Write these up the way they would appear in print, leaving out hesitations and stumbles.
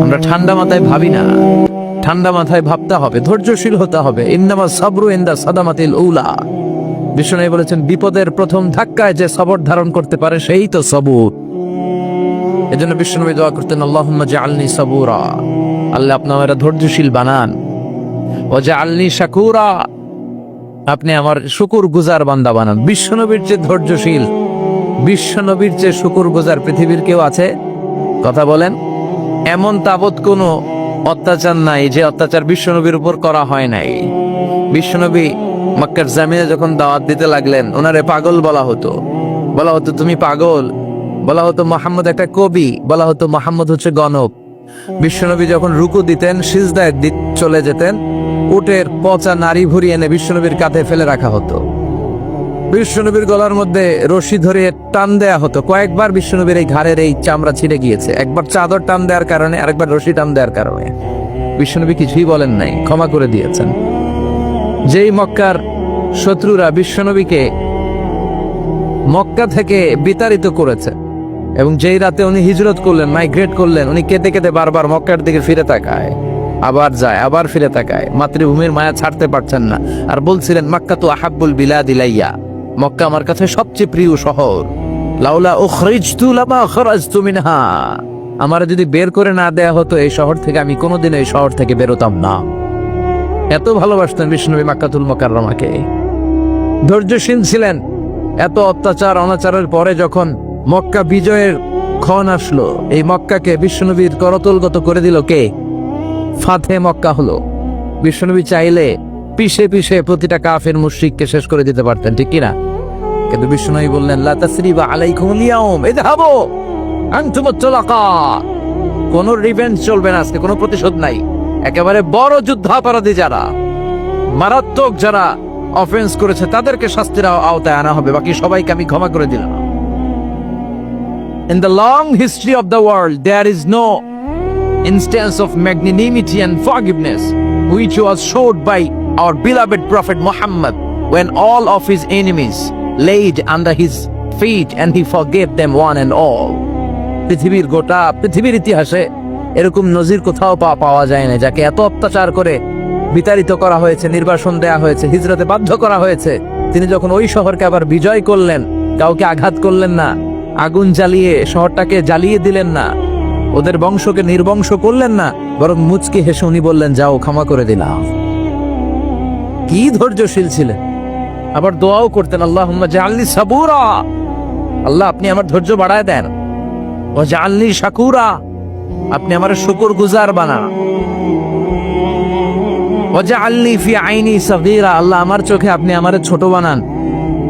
আমরা ঠান্ডা মাথায় ভাবি না, ঠান্ডা মাথায় ভাবতে হবে, ধৈর্যশীল হতে হবে। ইন্নামা সাবরু ইনদা সাদামাতিল উলা। বিষ্ণু বলেছেন, বিপদের প্রথম ধাক্কায় যে সবর ধারণ করতে পারে সেই তো সবুর। এজন্য বিষ্ণু দোয়া করতেন, আল্লাহুম্মা জাআলনি সাবুরা, আল্লাহ আপনি আমাকে ধৈর্যশীল বানান। ওয়া জাআলনি শাকুরা, আপনি আমার শুকরগুজার বান্দা বানান। বিশ্বনবীর যে ধৈর্যশীল, বিশ্বনবীর যে শুকরগুজার পৃথিবীর কেউ আছে? কথা বলেন। এমন তাবৎ কোনো অত্যাচার নাই যে অত্যাচার বিশ্বনবীর উপর করা হয় নাই। বিশ্বনবী মক্কার জামিনে যখন দাওয়াত দিতে লাগলেন, ওনারে পাগল বলা হতো, বলা হতো তুমি পাগল, বলা হতো মুহাম্মদ একটা কবি, বলা হতো মুহাম্মদ হচ্ছে গণক। বিশ্বনবী যখন রুকু দিতেন, সিজদায় চলে যেতেন, উটের পচা নারী ভুরি এনে বিশ্বনবীর কাঁধে ফেলে রাখা হতো। বিশ্বনবীর গলার মধ্যে রশি ধরে টান দেয়া হতো। কয়েকবার বিশ্বনবীর এই ঘাড়ের এই চামড়া ছিঁড়ে গিয়েছে, একবার চাদর টান দেওয়ার কারণে, আরেকবার রশি টান দেওয়ার কারণে। বিশ্বনবী কিছুই বলেন নাই, ক্ষমা করে দিয়েছেন। যেই মক্কার শত্রুরা বিশ্বনবীকে মক্কা থেকে বিতাড়িত করেছে, এবং যেই রাতে উনি হিজরত করলেন, মাইগ্রেট করলেন, উনি কেঁদে কেঁদে বারবার মক্কার দিকে ফিরে তাকায়, আবার যায়, আবার ফিরে তাকায়, মাতৃভূমির মায়া ছাড়তে পারছেন না। আর বলছিলেন, মক্কা তো আহাব্বুল বিলাদ ইলাইয়া, মক্কা আমার কাছে সবচেয়ে প্রিয় শহর। লাউলা উখরিজতু লামা খরাজতু মিনহা, আমার যদি বের করে না দেয়া হতো এই শহর থেকে, আমি কোনোদিন এই শহর থেকে বেরোতাম না। এত ভালোবাসতেন বিষ্ণুনবী মক্কাতুল মুকাররমাকে। ধৈর্যশীল ছিলেন। এত অত্যাচার অনাচারের পরে যখন মক্কা বিজয়ের ক্ষণ আসলো, এই মক্কাকে বিশ্বনবীর করতলগত করে দিল কে? ফাতে মক্কা হলো। বিশ্বনবী চাইলে পিছে পিছে প্রতিটা কাফের মুশরিককে শেষ করে দিতে পারতেন, ঠিক কিনা? কিন্তু বিশ্বনবী বললেন, লা তাসরিবা আলাইকুমুল ইয়াউম ইযহাবু আনতুমুত তুলাকা, কোনো রিভেঞ্জ চলবে না আজকে, কোনো প্রতিশোধ নাই। একেবারে বড় যুদ্ধাপরাধী যারা, মারাত্মক যারা অফেন্স করেছে, তাদেরকে শাস্তির আওতায় আনা হবে, বাকি সবাইকে আমি ক্ষমা করে দিলাম। In the long history of the world, there is no instance of magnanimity and forgiveness which was showed by our beloved Prophet Muhammad when all of his enemies laid under his feet and he forgave them one and all. পৃথিবীর গোটা পৃথিবীর ইতিহাসে এরকম নজির কোথাও পাওয়া যায় না, যাকে এত অত্যাচার করে বিতাড়িত করা হয়েছে, নির্বাসন দেয়া হয়েছে, হিজরতে বাধ্য করা হয়েছে। তিনি যখন ওই শহরকে আবার বিজয় করলেন, কাউকে আঘাত করলেন না, আগুন জ্বালিয়ে শহরটাকে জ্বালিয়ে দিলেন না, ওদের বংশকে নির্বংশ করলেন না, বরং মুচকি হেসে উনি বললেন, যাও ক্ষমা করে দিলাম। কি ধৈর্যশীল ছিলেন। আবার দোয়াও করতেন, আল্লাহুম্মা জাআলনি সাবুরা, আল্লাহ আপনি আমার ধৈর্য বাড়ায় দেন। ওয়া জাআলনি শাকুরা, আপনি আমার শুকরগুজার বানান। ওয়া জাআলনি ফি আইনি সাগীরা, আল্লাহ আমার চোখে আপনি আমারে ছোট বানান।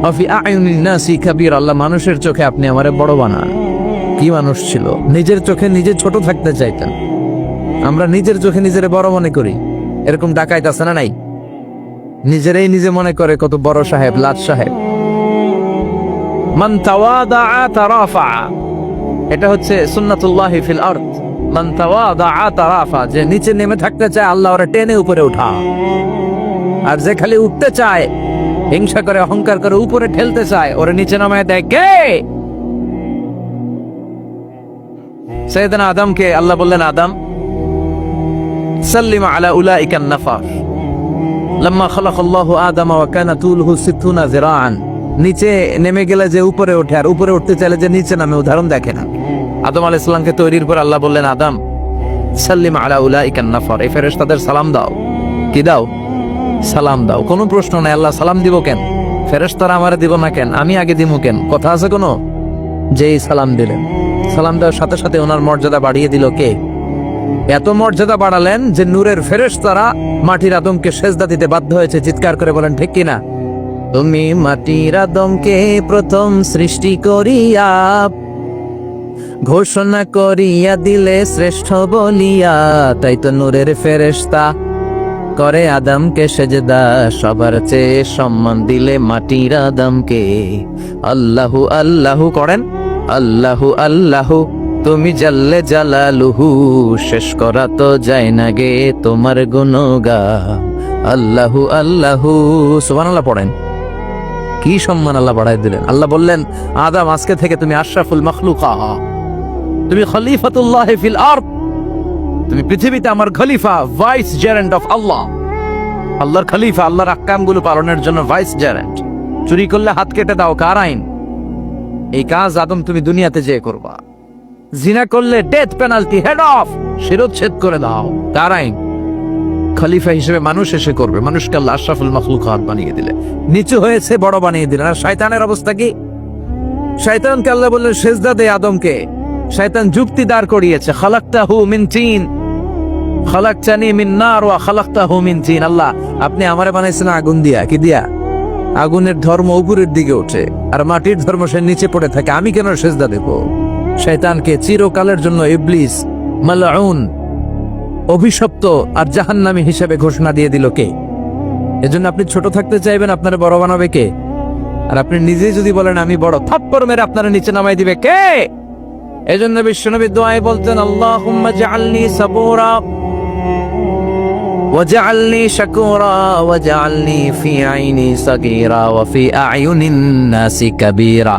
ওয়া ফি আয়ুনিন নাসি কাবীরা, আল্লাহ মানুষের চোখে আপনি আমারে বড় বানান। কি মানুষ ছিল, নিজের চোখে নিজে ছোট থাকতে চাইতেন। আমরা নিজের চোখে নিজের বড় মনে করি, এরকম ডাকাইত আছে না নাই? নিজেরাই নিজে মনে করে কত বড় সাহেব, লাট সাহেব। মান তাওয়াদা তারাফা, এটা হচ্ছে সুন্নাতুল্লাহি ফিল আরদ। মান তাওয়াদা তারাফা, যে নিচে নেমে থাকতে চায় আল্লাহ ওরে টেনে উপরে উঠা, আর যে খালি উঠতে চায়, হিংসা করে অহংকার করে উপরে ঠেলতে চায়, ওরে নিচে নামায় দেয় কে? সাইয়েদনা আদমকে আল্লাহ বললেন, আদম সাল্লিম আলা উলাইকান নাফার লাম্মা খালাকাল্লাহু আদম ওয়া কানা তুলহু 60 যিরাআন। নিচে নেমে গেলে যে উপরে ওঠে, আর উপরে উঠতে চাইলে যে নিচে নামে, উদাহরণ দেখেন। আদম আলাইহিস সালামকে তৈরির পর আল্লাহ বললেন, আদম সাল্লিম আলা উলাইকান নাফার, এই ফেরেশতাদের সালাম দাও। কি দাও? সালাম দাও। কোনো প্রশ্ন নাই, আল্লাহ সালাম দিব কেন? ফেরেশতারা আমারে দিব না কেন? আমি আগে দিব কেন? কথা আছে কোনো? যেই সালাম দিলেন, সালাম দেওয়ার সাথে সাথে ওনার মর্যাদা বাড়িয়ে দিল কে? এত মর্যাদা বাড়ালেন যে নূরের ফেরেশতারা মাটির আদমকে সেজদা দিতে বাধ্য হয়েছে। চিৎকার করে বলেন ঠিক কিনা? তুমি মাটির আদমকে প্রথম সৃষ্টি করিয়া ঘোষণা করিয়া দিলে শ্রেষ্ঠ বলিয়া, তাই তো নূরের ফেরেশতা করে আদমকে সেজদা, সবার চেয়ে সম্মান দিলে মাটির আদমকে। আল্লাহু আল্লাহু করেন, আল্লাহু আল্লাহু তুমি জাল্লে জালালুহু, শেষ করা তো যায় না গে তোমার গুণগান। আল্লাহু আল্লাহু, সুবহানাল্লাহ পড়েন। কি সম্মান আল্লাহ বাড়াই দিলেন। আল্লাহ বললেন, আদম আজকে থেকে তুমি আশরাফুল মাখলুকা, তুমি খলিফাতুল্লাহ ফিল আরদ, তুমি পৃথিবীতে আমার খলিফা, ভাইস জেরেন্ট অফ আল্লাহ, আল্লাহর খলিফা, আল্লাহর আহকামগুলো পালনের জন্য ভাইস জেরেন্ট। চুরি করলে হাত কেটে দাও, কার আইন? এই কাজ আদম তুমি দুনিয়াতে যেয়ে করবা। জিনা করলে ডেথ পেনাল্টি, হেড অফ, শিরোচ্ছেদ করে দাও, কার আইন? খলিফা হিসেবে মানুষ এসে করবে। মানুষকে আল্লাহ আশরাফুল মাখলুকাত বানিয়ে দিলে, নিচু হয়েছে বড় বানিয়ে দিলেন। আর শয়তানের অবস্থা কি? শয়তানকে আল্লাহ বললেন সেজদা দে আদমকে। শয়তান যুক্তি দাঁড় করিয়েছে, খালাকতাহু মিন তিন, খালাকতানি মিন নার ওয়া খালাকতাহু মিন তিন। আল্লাহ, আপনি আমারে বানাইছেন আগুন দিয়া, কি দিয়া? আগুনের ধর্ম উপরের দিকে ওঠে আর মাটির ধর্ম সে নিচে পড়ে থাকে, আমি কেন সেজদা দেব? শয়তানকে চিরকালের জন্য ইবলিস মালউন, অভিশপ্ত আর জাহান্নামী হিসেবে ঘোষণা দিয়ে দিল কে? এজন্য আপনি ছোট থাকতে চাইবেন, আপনার বড় বানাবে কে? আর আপনি নিজেই যদি বলেন আমি বড়, থাপ্পড় মেরে আপনার নিচে নামাই দিবে কে? এজন্য বিশ্বনবী দোয়ায় বলতেন, আল্লাহুম্মা জাআলনি সাবুরা ওয়াজআলনি শাকুরা ওয়াজআলনি ফি আইনি সাগীরা ওয়া ফি আ'য়ুনিন নাসি কাবীরা।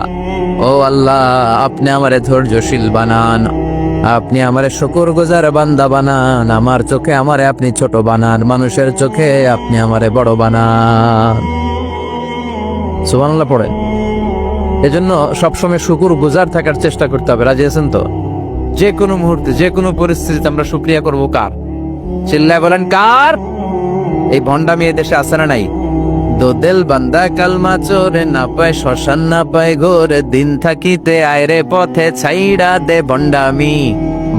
ও আল্লাহ, আপনি আমারে ধৈর্যশীল বানান, আপনি আমারে শুকরগুজার বান্দা বানান, আমার চোখে আমারে আপনি ছোট বানান, মানুষের চোখে আপনি আমারে বড় বানান। সুবহানাল্লাহ পড়েন। এজন্য সবসময় শুকরগুজার থাকার চেষ্টা করতে হবে। রাজি আছেন তো? যে কোনো মুহূর্তে, যে কোনো পরিস্থিতিতে আমরা শুকরিয়া করব কার? চিল্লায় বলেন কার? এই ভণ্ডামি দেশে আছে না নাই? দো দিল বান্দা কালমা চোরে, না পায় শ্মশান না পায় ঘোর, দিন থাকিতে আয়রে পথে ছাইড়া দে ভণ্ডামি,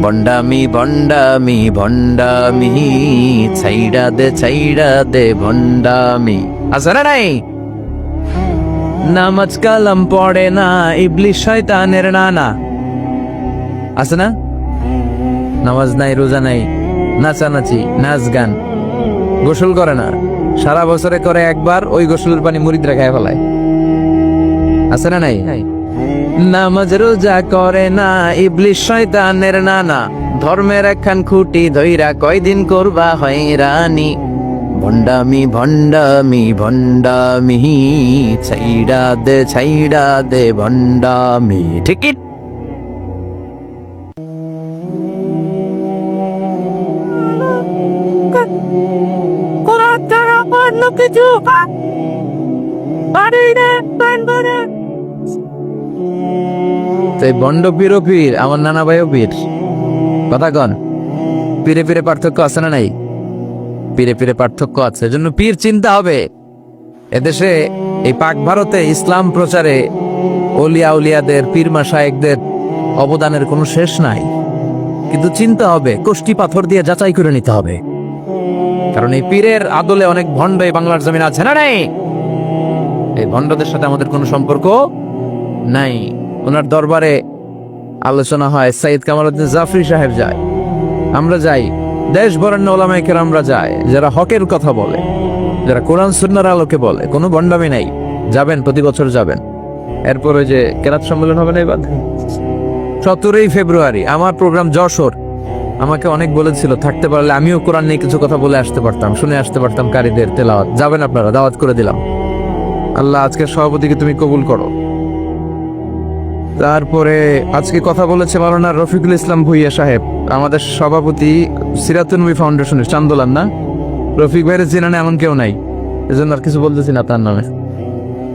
ভণ্ডামি ভণ্ডামি ভণ্ডামি, ছাইড়া দে ভণ্ডামি। আছে না নাই? নামাজ কালাম পড়ে না, ইবলিস শয়তানের নানা। আছে না? নামাজ নাই, রোজা নাই, নাচানাচি, নাচ গান, গোসল করে না, সারা বছরে করে একবার, ওই গোসলের পানি মুরিদরা খায় ফেলায়। আছে না নাই? নামাজ রোজা করে না, ইবলিস শয়তানের নানা, ধর্মের একখান খুঁটি ধইরা কয়দিন করবা হয়রানি, ভণ্ডামি ভণ্ডামি ভণ্ডামি, ছাইড়া দে ভণ্ডামি। ঠিক কি? বন্ড পীরও পীর, আমার নানা ভাইও পীর। কথা কন, পীরে পীরে পার্থক্য আছে না নাই? পীরে পীরে পার্থক্য আছে, এজন্য পীর চিন্তা হবে। এদেশে এই পাক ভারতে ইসলাম প্রচারে ওলিয়া উলিয়াদের, পীর মাশায়েখদের অবদানের কোনো শেষ নাই। কিন্তু চিন্তা হবে, কষ্টি পাথর দিয়ে যাচাই করে নিতে হবে। কারণ এই পীরের আদলে অনেক ভণ্ড এই বাংলার জমিন আছে না নাই? এই ভণ্ডদের সাথে আমাদের কোনো সম্পর্ক নাই। ওনার দরবারে আলোচনা হয়, সাইয়্যিদ কামালউদ্দিন জাফরি সাহেব যায়, আমরা যাই, দেশ বরেণ্য ওলামায়ে কেরামরা যায়, যারা হকের কথা বলে, যারা কোরআন সুন্নাহর আলোকে বলে, কোনো ভণ্ডামি নাই। যাবেন, প্রতি বছর যাবেন। এরপরে যে কেরাত সম্মেলন হবে না এবার 17 ফেব্রুয়ারি, আমার প্রোগ্রাম যশোর। আমাকে অনেক বলেছিল থাকতে পারলে আমিও কোরআন নিয়ে কিছু কথা বলে আসতে পারতাম, শুনে আসতে পারতাম কারীদের তেলাওয়াত। যাবেন আপনারা, দাওয়াত করে দিলাম। আল্লাহ আজকের সভাপতিকে তুমি কবুল করো। তারপরে আজকে কথা বলেছে মাওলানা রফিকুল ইসলাম ভুইয়া সাহেব, আমাদের সভাপতি সিরাতুন নবী ফাউন্ডেশনের চান্দোলান। না, রফিক ভাইয়ের জিনানে এমন কেউ নাই, এজন্য আর কিছু বলতেছি না তার নামে।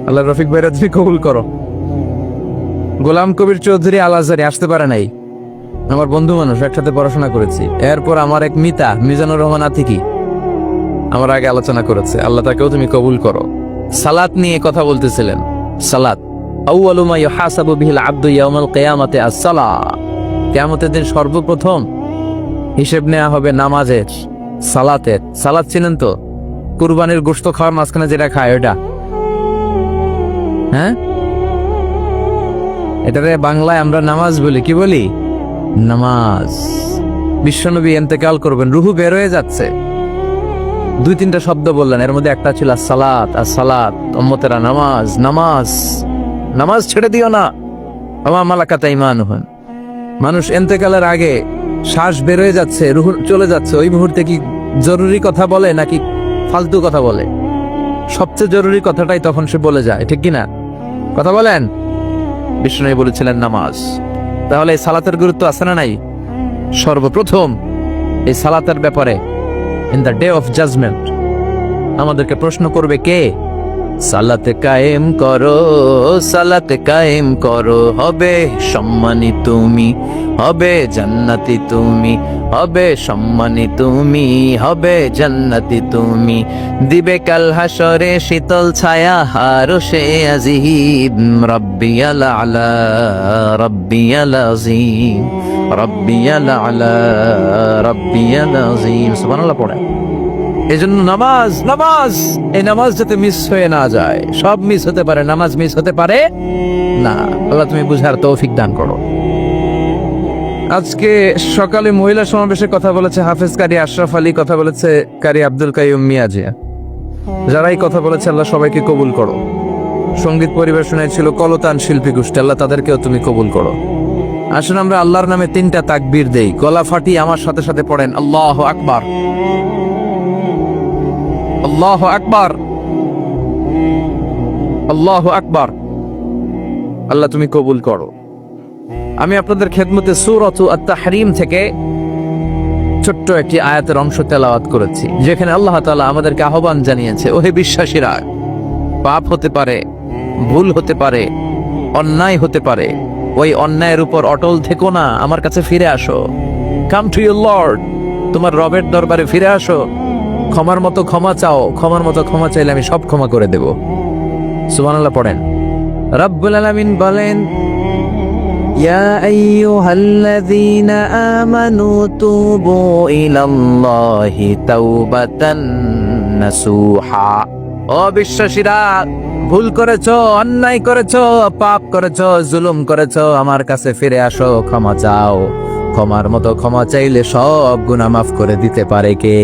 আল্লাহ রফিক ভাইয়ের তুমি কবুল করো। গোলাম কবির চৌধুরী আল আজহারি আসতে পারে নাই, আমার বন্ধু মানুষ, একসাথে পড়াশোনা করেছি। এরপর আমার এক মিতা মিজানুর রহমান আতিকি আমার আগে আলোচনা করেছে, আল্লাহ তাকেও তুমি কবুল করো। সালাত নিয়ে কথা বলতেছিলেন। সালাত আউয়ালু মা ইউহাসাবু বিহিল আবদু ইয়াউমাল কিয়ামাতি আস-সালাহ। কিয়ামতের দিন সর্বপ্রথম হিসেব নেওয়া হবে নামাজের, সালাতের। সালাত চিনেন তো? কুরবানির গোশত খাওয়ার মাঝখানে যেটা খায় ওটা, হ্যাঁ, এটারে বাংলায় আমরা নামাজ বলি। কি বলি? নামাজ। বিশ্বনবী ইন্তেকাল করবেন, রুহু বের হয়ে যাচ্ছে, 2-3টা শব্দ বললেন, এর মধ্যে একটা ছিল সালাত। আর সালাত, উম্মতেরা নামাজ, নামাজ, নামাজ ছেড়ে দিও না। আমা মালাকাত আইমানুহুম। মানুষ ইন্তেকালের আগে শ্বাস বের হয়ে যাচ্ছে, রুহ চলে যাচ্ছে, ওই মুহূর্তে কি জরুরি কথা বলে নাকি ফালতু কথা বলে? সবচেয়ে জরুরি কথাটাই তখন সে বলে যায়, ঠিক কিনা? কথা বলেন। বিষ্ণু বলেছিলেন নামাজ। তাহলে সালাতের গুরুত্ব আছে না নাই? সর্বপ্রথম এই সালাতের ব্যাপারে in the day of judgement আমাদেরকে প্রশ্ন করবে কে? সালাতে কায়েম করো, সালাতে কায়েম করো, হবে সম্মানী তুমি, হবে জান্নাতি তুমি, হবে সম্মানী তুমি, হবে জান্নাতি তুমি, দিবে কাল হাসরে শীতল ছায়া আরশে আজিম, রব্বিয়াল আলা, রব্বিয়াল আযীম, রব্বিয়াল আলা, রব্বিয়াল আযীম। সুবহানাল্লাহ পড়ে। এজন্য নামাজ, নামাজ, এই নামাজ যাতে মিস হয়ে না যায়। সব মিস হতে পারে, নামাজ মিস হতে পারে না। আল্লাহ তুমি বুঝার তৌফিক দান করো। আজকে সকালে মহিলা সমাবেশে কথা বলেছে হাফেজ কারি আশরাফ আলী, কথা বলেছে কারি আব্দুল কাইয়ুম মিয়াজিয়া। যারাই কথা বলেছে আল্লাহ সবাইকে কবুল করো। সঙ্গীত পরিবেশনায় ছিল কলতান শিল্পী গোষ্ঠী, আল্লাহ তাদেরকেও তুমি কবুল করো। আসুন আমরা আল্লাহর নামে 3টা তাকবীর দেই, গলা ফাটিয়ে আমার সাথে সাথে পড়েন আল্লাহু আকবার, আল্লাহু আকবার, আল্লাহু আকবার। আল্লাহ তুমি কবুল করো। আমি আপনাদের খেদমতে সূরাত আত-তাহরীম থেকে ছোট্ট একটি আয়াতের অংশ তেলাওয়াত করেছি, যেখানে আল্লাহ তাআলা আমাদেরকে আহ্বান জানিয়েছে, ওহে বিশ্বাসীরা, পাপ হতে পারে, ভুল হতে পারে, অন্যায় হতে পারে, ওই অন্যায়ের উপর অটল থেকো না, আমার কাছে ফিরে আসো। কাম টু ইউর লর্ড, তোমার রবের দরবারে ফিরে আসো, ক্ষমার মতো ক্ষমা চাও, ক্ষমার মতো ক্ষমা চাইলে আমি সব ক্ষমা করে দেব। সুবহানাল্লাহ পড়েন। রব্বুল আলামিন বলেন, ইয়া আইয়ুহাল্লাযীনা আমানু তুবু ইলাল্লাহি তাওবাতান নাসুহা। ও বিশ্বাসীরা, ভুল করেছো, অন্যায় করেছো, পাপ করেছো, জুলুম করেছো, আমার কাছে ফিরে আসো, ক্ষমা চাও। ক্ষমার মতো ক্ষমা চাইলে সব গুনাহ মাফ করে দিতে পারে কে?